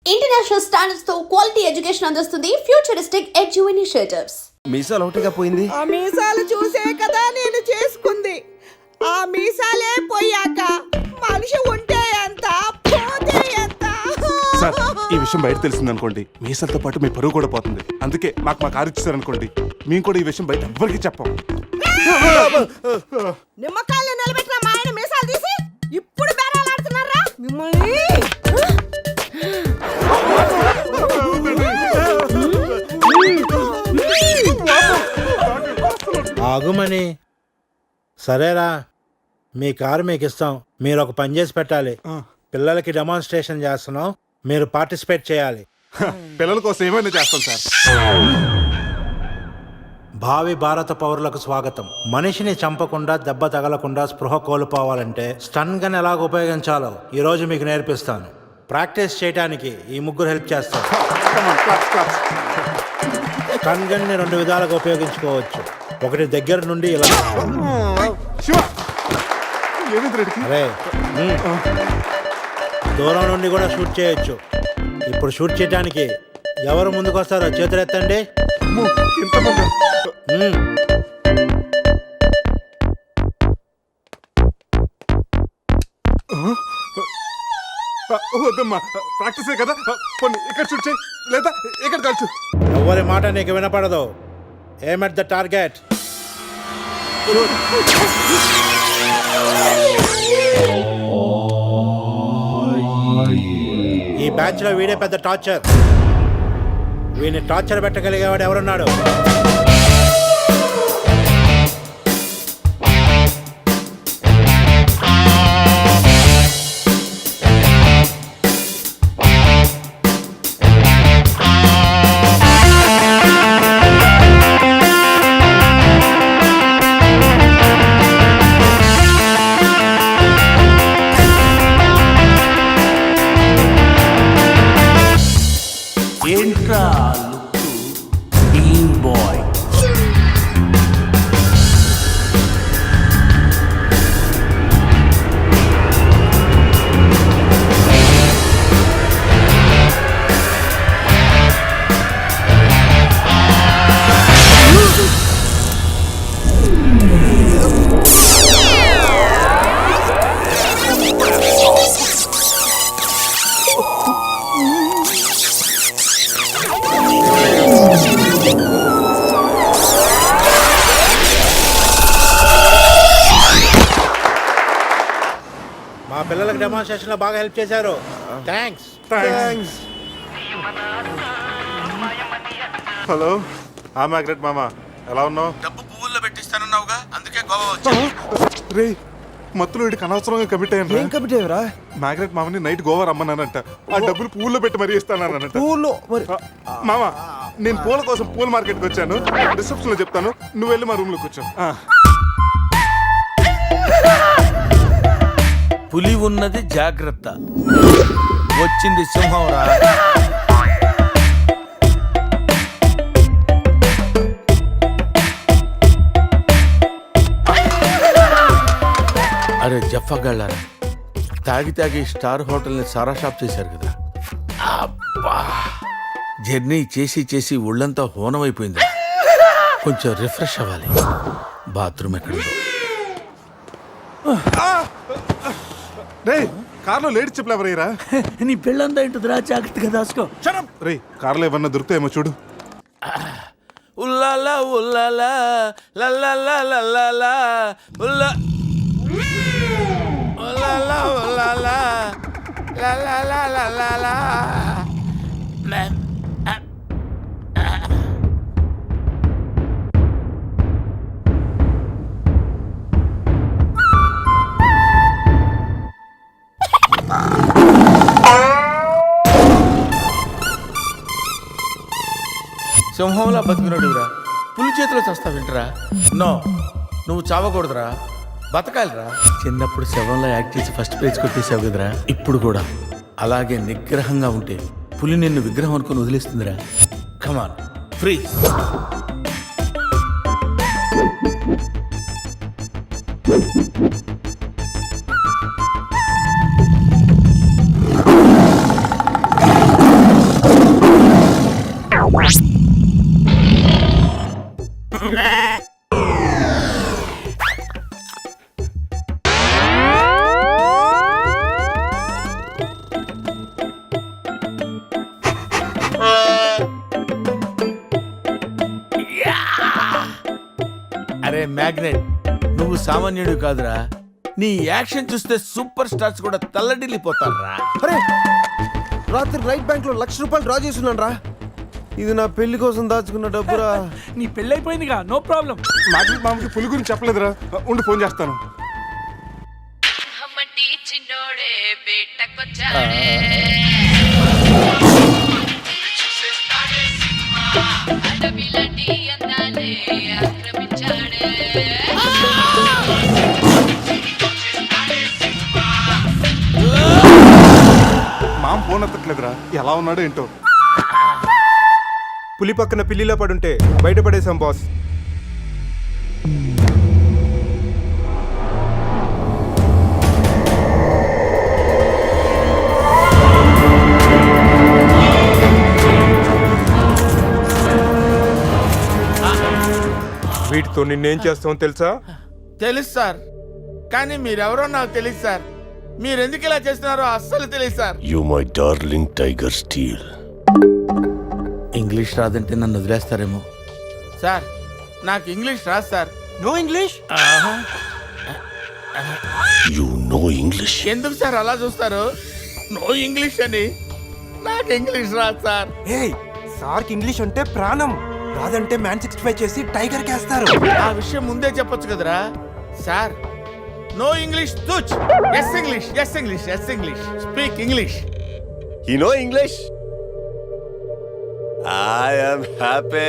International standards తో quality education అందిస్తుంది futuristic edu initiatives. మీసాలు ఒకటిగా పోయింది. ఆ మీసాలు చూసే కదా నేను చేసుకుంది. ఆ మీసాలే పోయాక మనిషి ఉంటే ఎంత పోతే ఎంత. సార్, ఈ విషయం బయట తెలిసిందనుకోండి, మీసాలతో పాటు మీ పరువు కూడా పోతుంది. అందుకే మాకు మా కారు ఇచ్చారనుకోండి, మేము కూడా ఈ విషయం బయట ఎవ్వరికి చెప్పాం. నిమ్మకాయలు నిలబెట్టిన మా ఆయన మీసాలు తీసి ఇప్పుడు బేరాలాడుతున్నారా మిమ్మల్ని? ఆగుమని. సరేరా, మీ కారు మీకు ఇస్తాం. మీరు ఒక పని చేసి పెట్టాలి. పిల్లలకి డెమాన్స్ట్రేషన్ చేస్తున్నాం, మీరు పార్టిసిపేట్ చేయాలి. పిల్లల కోసం ఏమైనా చేస్తాం సార్. భావి భారత పౌరులకు స్వాగతం. మనిషిని చంపకుండా, దెబ్బ తగలకుండా స్పృహ కోల్పోవాలంటే స్టన్ గన్ ఎలాగ ఉపయోగించాలో ఈరోజు మీకు నేర్పిస్తాను. ప్రాక్టీస్ చేయడానికి ఈ ముగ్గురు హెల్ప్ చేస్తారు. స్టన్ గన్ ని 2 విధాలుగా ఉపయోగించుకోవచ్చు. ఒకటి దగ్గర నుండి ఇలా, అరే దూరం నుండి కూడా షూట్ చేయొచ్చు. ఇప్పుడు షూట్ చేయడానికి ఎవరు ముందుకు వస్తారో చేతులు ఎత్తండి. వద్దమ్మా, ప్రాక్టీసే కదా. ఇక్కడ షూట్ చేయి, లేదా ఇక్కడ కాల్చు. ఎవరి మాట నీకు వినపడదు. ఏమ్ ఎట్ ద టార్గెట్. ఈ బ్యాచ్ లో వీడే పెద్ద టార్చర్. వీడిని టార్చర్ పెట్టగలిగేవాడు ఎవరున్నాడు? మా పిల్లలకు డెమాన్స్ట్రేషన్ లో బాగా హెల్ప్ చేశారు. థ్యాంక్స్. హలో, మ్యాగ్రెట్ మామ, ఎలా ఉన్నావు? డబ్బు పువ్వుల్లో పెట్టిస్తానన్నావుగా, అందుకే గోవా వచ్చాను. రే, మత్తులో వీడికి అనవసరంగా కమిట్ అయ్యాను. ఏం కమిట్ అయ్యారా? మ్యాగ్రెట్ మామని నైట్ గోవా రమ్మన్నానంట. ఆ డబ్బులు పువ్వుల్లో పెట్టి మరీ ఇస్తానంట. పువ్వుల్లో మరి మామ, నేను పూల కోసం పూల మార్కెట్కి వచ్చాను. రిసెప్షన్ లో చెప్తాను, నువ్వు వెళ్ళి మా రూమ్ లో కూర్చో. పులి ఉన్నది జాగ్రత్త, వచ్చింది సింహం రా. అరే జఫాగాళ్ళారా, తాగి తాగి స్టార్ హోటల్ని సారా షాప్ చేశారు కదా. అబ్బా, జర్నీ చేసి చేసి ఒళ్ళంతా హోనమైపోయింది. కొంచెం రిఫ్రెష్ అవ్వాలి. బాత్రూమ్ ఎక్కడుందో. రే, కార్లో లేడీ చెప్పులు ఎవరయ్యరా? నీ పెళ్ళంతా ఇంటుందిరా, జాగ్రత్తగా దాసుకో. రే, కార్లో ఏమన్నా దొరుకుతాయేమో చూడు. ఉల్లాలా ఉల్లాలా లల్లాలా లల్లాలా ఉల్లా ఉల్లాలా ఉల్లాలా లల్లాలా లల్లాలా. సింహంలా బతికినోడురా, పులి చేతిలో చస్తా వింటరా. నో, నువ్వు చావకూడదురా, బతకాలిరా. చిన్నప్పుడు శవంలో యాక్ట్ చేసి ఫస్ట్ పేజ్ కొట్టేసావు కదరా, ఇప్పుడు కూడా అలాగే నిగ్రహంగా ఉంటే పులి నిన్ను విగ్రహం అనుకుని వదిలేస్తుందిరా. కమాన్, ఫ్రీ. అరే మ్యాగ్నెట్, నువ్వు సామాన్యుడు కాదురా. నీ యాక్షన్ చూస్తే సూపర్ స్టార్స్ కూడా తల్లడిల్లిపోతారా. అరే రాత్రి రైట్ బ్యాంక్ లో ₹1,00,000 డ్రా చేస్తున్నాను రా. ఇది నా పెళ్లి కోసం దాచుకున్న డబ్బురా. నీ పెళ్ళి అయిపోయిందిగా, నో ప్రాబ్లం. మామకి పులి గురించి చెప్పలేదురా. ఉండి ఫోన్ చేస్తాను. హమ్మటి చిన్నోడే బేటకొచ్చాడే అడవిలాంటి అందాలే ఆక్రమించాడే మామ ఫోన్ ఎత్తట్లేదురా. ఎలా ఉన్నాడో ఏంటో. పులి పక్కన పిల్లిలో పడుంటే బయటపడేశాం బాస్. వీటితో నిన్నేం చేస్తామో తెలుసా? తెలుసు సార్, కానీ మీరెవరో నాకు తెలియదు సార్. మీరెందుకు ఇలా చేస్తున్నారో అస్సలు తెలియదు sir. You my darling Tiger Steel. English రాదంటే నన్ను వదిలేస్తారేమో. సార్ నాకు ఇంగ్లీష్ రాదు sir. No English. You know English? ఎందుకు సార్ అలా చూస్తారు? నో ఇంగ్లీష్ అని. నాకు ఇంగ్లీష్ రాదు సార్. ఏయ్ సార్కి ఇంగ్లీష్ అంటే ప్రాణం. రాదంటే మ్యాన్ 65 చేసి టైగర్ కేస్తారు. ఆ విషయం ముందే చెప్పొచ్చు కదరా sir. No English touch. Yes English, yes English, yes English. Speak English. You know English? I am happy.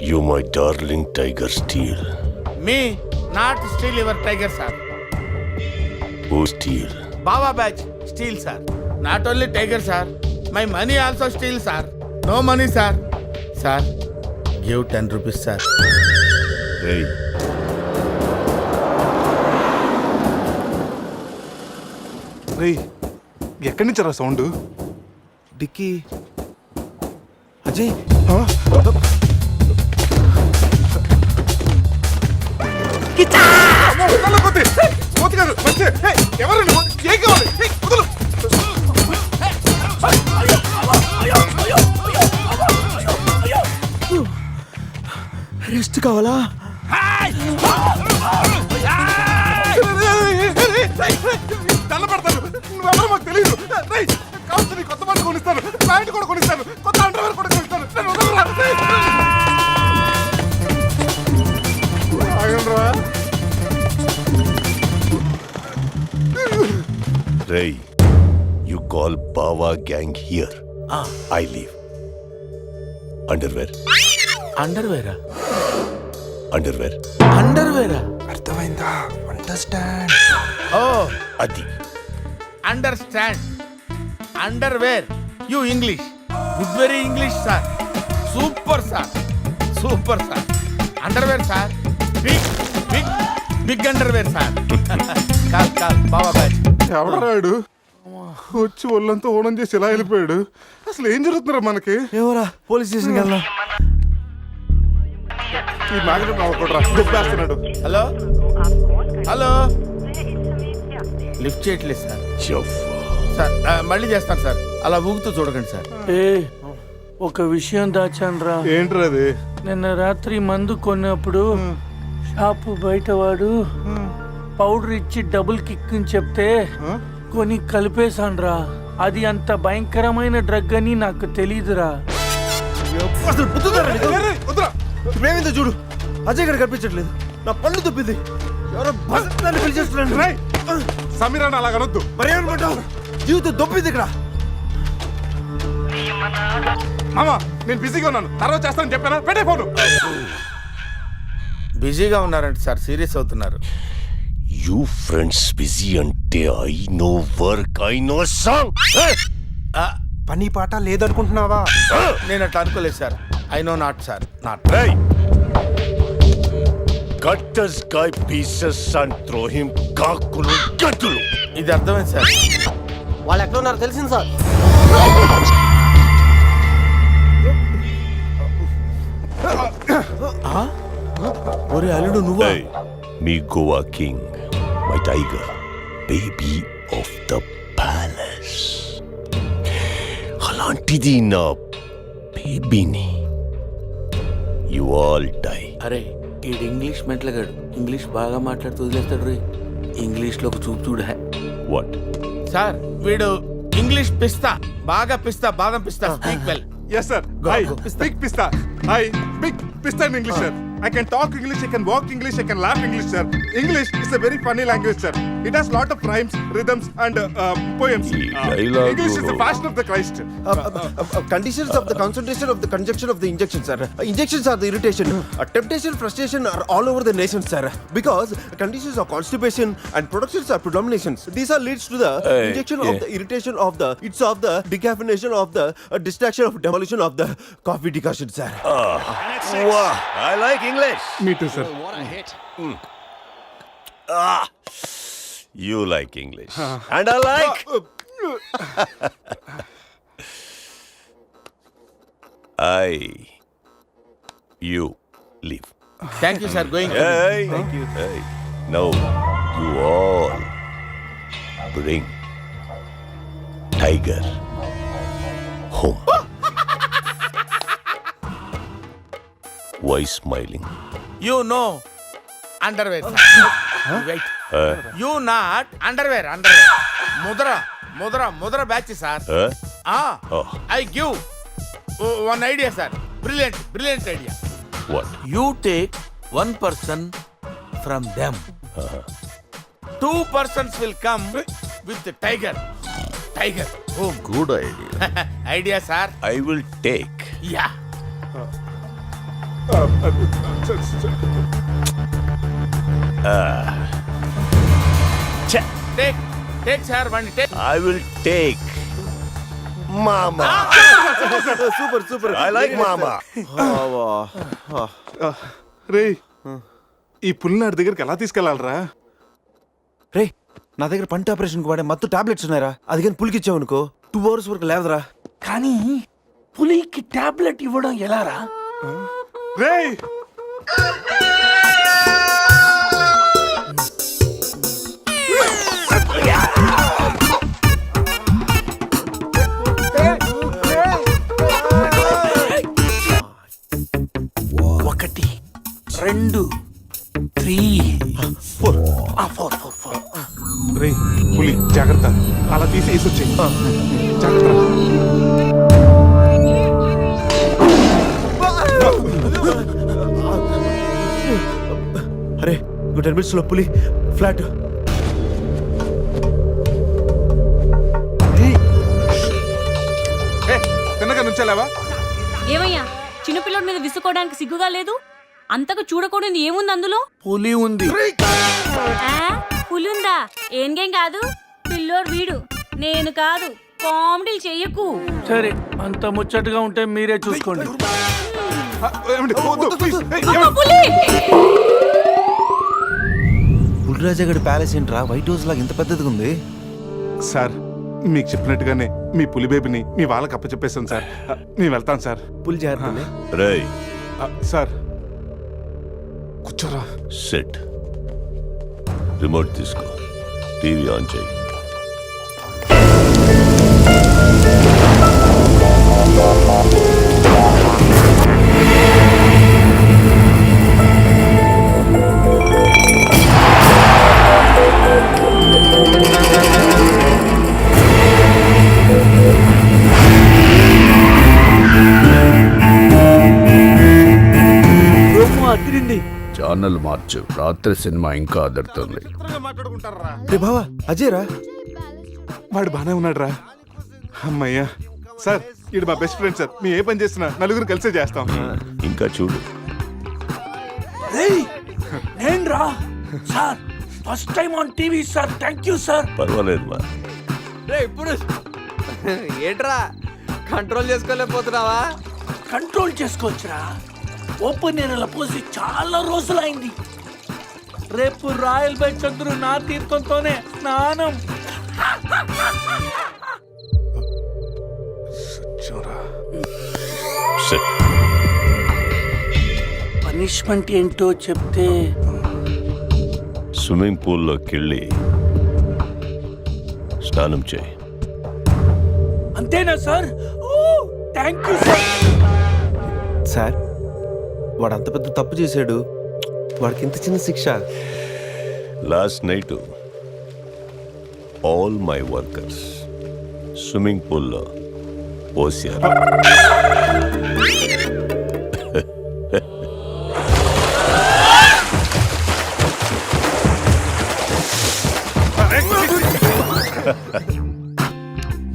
You my darling Tiger Steel. Me not steal your tiger sir. Who steal? Baba batch steal sir. Not only tiger sir, my money also steal sir. No money sir. Sir give 10 rupees sir. Hey. రేయ్ ఎక్కడి నుంచి రా sound? Dicky Ajay. Rest కావాలా? తెల్లబడతాను. నువ్వెవరో మాకు తెలియదు. కావచ్చు కొత్త బట్టలు కొనిస్తాను, ప్యాంట్ కూడా కొనిస్తాను, కొత్త అండర్వేర్ కూడా కొనిస్తాను. నేను వదలరా. ఆగండ్రా. Ray, you call Bawa gang here. I leave. Underwear. అండర్వేరా? Underwear. అండర్వేరా? అర్థమైందా? అండర్స్టాండ్. ఓ Adi. Understand. Underwear. You English. Good very English sir. Super sir, super sir. Underwear sir. Big big big underwear sir. Call call Baba batch. ఎవడ రాడు వచ్చి ఒళ్ళంతా ఓనం చేసి ఇలా వెళ్ళిపోయాడు. అసలు ఏం జరుగుతున్నారా మనకి? ఏమోరా పోలీస్ స్టేషన్కి వెళ్దాం. ఈ మ్యాగ్నెట్ నవ్వకూడరా, దుబ్బేస్తున్నాడు. హలో హలో, లిఫ్ట్ చేయట్లేదు సార్. సార్ మళ్ళీ చేస్తాను సార్. అలా ఊగుతూ చూడకండి సార్. ఒక విషయం దాచాన్రా. ఏంట్రా అది? నిన్న రాత్రి మందు కొన్నప్పుడు షాపు బయటవాడు పౌడర్ ఇచ్చి డబుల్ కిక్ అని చెప్తే కొని కలిపేశాన్రా. అది అంత భయంకరమైన డ్రగ్ అని నాకు తెలీదురా. అసలు ప్రేమిందో చూడు, అజయ్ గారు కనిపించట్లేదు. నా పళ్ళు తప్పింది. ఎవరో బస్సు పిలిచేస్తున్నాడు. సమీరాన్ని అలాగనొద్దు. మరేమనుకుంటావు? జీవితం దొప్పింది ఇక్కడ. మామా నేను బిజీగా ఉన్నాను, తర్వాత చేస్తాను చెప్పానా? పెట్టే ఫోను. బిజీగా ఉన్నారంట సార్, సీరియస్ అవుతున్నారు. You friends busy ante I know work, I know song. పని పాట లేదనుకుంటున్నావా? నేను అట్లా అనుకోలేదు sir. I know not sir, not. Hey! Cut this guy pieces and throw him kakulu gatulu. ఇది అర్థమైంది సార్. వాళ్ళు ఎక్కడ ఉన్నారు తెలిసింది సార్. ఒరే అల్లుడు నువ్వా? Hey, me Goa king, my tiger, baby of the palace. అలాంటిది నా బేబీని. You all die. అరే ఈడు ఇంగ్లీష్ మెంట్లగాడు, ఇంగ్లీష్ బాగా మాట్లాడుతూ వదిలేస్తాడు రే. ఇంగ్లీష్లో ఒక చూపు చూడ. వాట్? సార్ వీడు ఇంగ్లీష్ పిస్తా, బాగా పిస్తా, బాదం పిస్తా. Speak well. Yes, sir. Hi, big pista. Hi, big pista in English, sir. I can talk English, I can walk English, I can laugh English, sir. English is a very funny language, sir. It has lot of rhymes, rhythms, and poems. dialogue- English is the fashion of the Christ. Conditions of the concentration of the conjunction of the injection, sir. Injections are the irritation. Temptation, frustration are all over the nation, sir. Because conditions of constipation and productions are predominations. These are leads to the injection of the irritation of the, it's of the decaffeination of the distraction of demolition of the coffee decoction, sir. Wow, I like English. Me too, sir. You like English. And I like. You leave. Thank you sir. Going. Hey. Thank you. Hey. Now, you all bring Tiger home. Why smiling? You no underwear. Wait. You not underwear. ముద్ర batch sir. Oh. I give one idea sir. Brilliant idea. What? You take 1 person from them. 2 persons will come with Tiger home. Good idea. Idea sir. I will take. Yeah. Take sir one take. I will take. Mama. Super. I like Mama. రే ఈ పుల్లినాడి దగ్గరికి ఎలా తీసుకెళ్ళాలరా? రే నా దగ్గర పంట operation వాడే మత్తు టాబ్లెట్స్ ఉన్నాయరా, అది కానీ పులికిచ్చావు అనుకో 2 hours వరకు లేవదరా. కానీ పులికి టాబ్లెట్ ఇవ్వడం ఎలారా? రే ఒకటి 2 3 4. రే పులి జాగ్రత్త, అలా తీసి వేసొచ్చాయి. జాగ్రత్త. అరే 10 minutes లో పులి ఫ్లాట్. తిన్నగా నుంచెలావా? ఏమయ్యా చిన్నపిల్లడి మీద విసుకోవడానికి సిగ్గుగా లేదు? అంతకు చూడకూడదు ఏముంది అందులో? పులి ఉంది. పులి ఉందా? ఏం కాదు, పిల్లోడు వీడు, నేను కాదు. కామెడీలు చెయ్యకు. సరే అంత ముచ్చటగా ఉంటే మీరే చూసుకోండి. ఏమండి? వద్దు, please. అమ్మో, పులి! పులిరాజగడ్ ప్యాలెస్ ఏంట్రా వైట్ హౌస్ లాగా ఇంత పెద్దదిగా ఉంది? సార్ మీకు చెప్పినట్టుగానే మీ పులి బేబీని మీ వాళ్ళకి అప్పచెప్పేశాను సార్. నేను వెళ్తాను సార్. పులి జాగ్రత్త. Ray, సార్ కూర్చోరా. sit. రిమోట్ తీసుకో, టీవీ ఆన్ చేయి. ఛానల్ మార్చు, రాత్రి సినిమా ఇంకా అదరుతుంది. మాట్లాడుకుంటారా? రే బావా అజయ్ రా. వాడు బానే ఉన్నాడు రా. అమ్మయ్యా. సార్ ఇది మా బెస్ట్ ఫ్రెండ్ సార్. మీ ఏ పని చేసినా నలుగురు కలిసే చేస్తాం. ఇంకా చూడు. నేను రా sir, first time on TV sir. Thank you sir. పర్వాలేదు మా. ఏంట్రా కంట్రోల్ చేసుకోలేకపోతున్నావా? కంట్రోల్ చేసుకోవచ్చురా. ఓపెన్ ఏరియాలో పోసి చాలా రోజులైంది. రేపు రాయల్ బై చంద్రు నా తీర్థంతోనే స్నానం. Sit. పనిష్మెంట్ ఏంటో చెప్తే. స్విమ్మింగ్ పూల్లోకి వెళ్ళి స్నానం చేయి. అంతేనా సార్? Thank you sir. సార్ వాడు అంత పెద్ద తప్పు చేశాడు, వాడికి ఇంత చిన్న శిక్ష. Last night all my workers swimming పూల్లో పోసారు.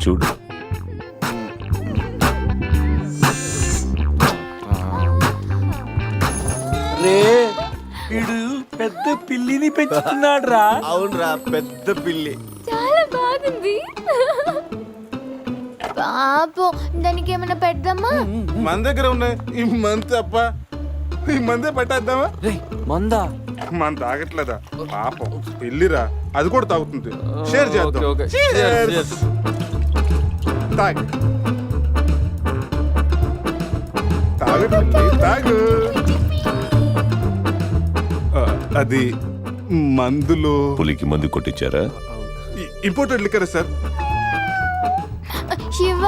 చూడు, వీడు పెద్ద పిల్లిని పెంచుతున్నాడు రా. అవునరా, పెద్ద పిల్లి. చాలా బాగుంది. పాపం దానికి ఏమైనా పెడదామా? మన దగ్గర ఉన్నాయి ఈ మంత్ తప్ప, ఈ మందే పట్టేద్దామా? మందా మన తాగట్లేదా పాపం, పెళ్ళిరా, అది కూడా తాగుతుంది. షేర్ చేద్దాం. Cheers. తాగు తాగు పిల్లి, తాగు. అది మందులు పులికి మందు కొట్టించారా? Imported liquor sir. శివ